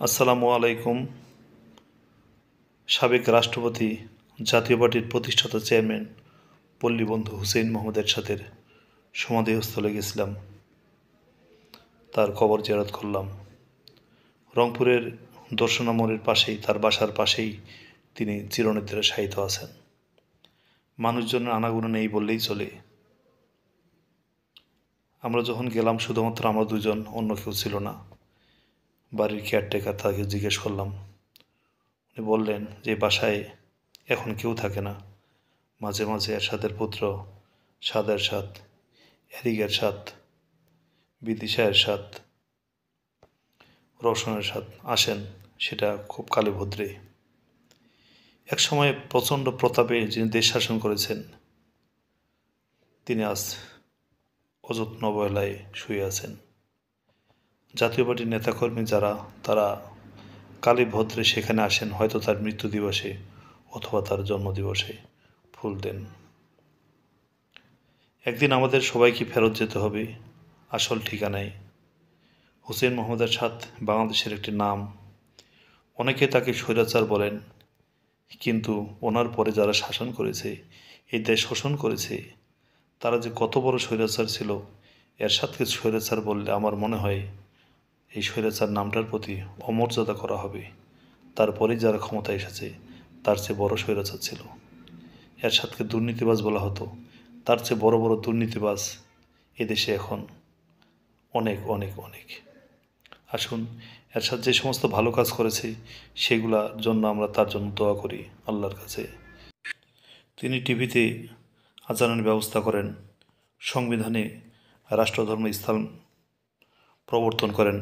আসসালামু আলাইকুম। সাবেক রাষ্ট্রপতি, জাতীয় পার্টির প্রতিষ্ঠাতা চেয়ারম্যান পল্লীবন্ধু হুসেইন মোহাম্মদ এরশাদের সমাধিস্থলে গেছিলাম। তার কবর জিয়ারত করলাম। রংপুরের দর্শনা মোড়ের পাশেই, তার বাসার পাশেই তিনি চিরনিদ্রায় শায়িত আছেন। মানুষজনের আনাগোনা নেই বললেই চলে। আমরা যখন গেলাম শুধুমাত্র আমরা দুজন, অন্য কেউ ছিল না। বাড়ির কেয়ারটেকার, তাকে জিজ্ঞেস করলাম। উনি বললেন যে বাসায় এখন কেউ থাকে না। মাঝে মাঝে এরশাদের পুত্র সাদ এরশাদ, এরিক এরশাদ, বিদিশা এরশাদ, রওশন এরশাদ আসেন, সেটা খুব কালেভদ্রে। একসময় প্রচণ্ড প্রতাপে যিনি দেশ শাসন করেছেন, তিনি আজ অযত্ন অবহেলায় শুয়ে আছেন। জাতীয় পার্টির নেতাকর্মী যারা, তারা কালীভদ্রে সেখানে আসেন হয়তো তার মৃত্যু দিবসে অথবা তার জন্মদিবসে ফুল দেন। একদিন আমাদের সবাইকে ফেরত যেতে হবে আসল ঠিকানায়। হুসেইন মোহাম্মদ এরশাদ বাংলাদেশের একটি নাম। অনেকে তাকে স্বৈরাচার বলেন, কিন্তু ওনার পরে যারা শাসন করেছে, এই দেশ শোষণ করেছে, তারা যে কত বড় স্বৈরাচার ছিল। এরশাদকে স্বৈরাচার বললে আমার মনে হয় এই স্বৈরাচার নামটার প্রতি অমর্যাদা করা হবে। তারপরেই যারা ক্ষমতায় এসেছে তার চেয়ে বড় স্বৈরাচার ছিল। এরশাদকে দুর্নীতিবাজ বলা হতো, তার চেয়ে বড় বড় দুর্নীতিবাজ এদেশে এখন অনেক অনেক অনেক। আসুন, এরশাদ যে সমস্ত ভালো কাজ করেছে সেগুলোর জন্য আমরা তার জন্য দোয়া করি আল্লাহর কাছে। তিনি টিভিতে আজানের ব্যবস্থা করেন, সংবিধানে রাষ্ট্রধর্ম ইসলাম প্রবর্তন করেন।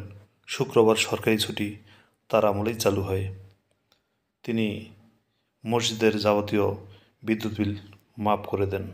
শুক্রবার সরকারি ছুটি তার আমলেই চালু হয়। তিনি মসজিদের যাবতীয় বিদ্যুৎ বিল মাফ করে দেন।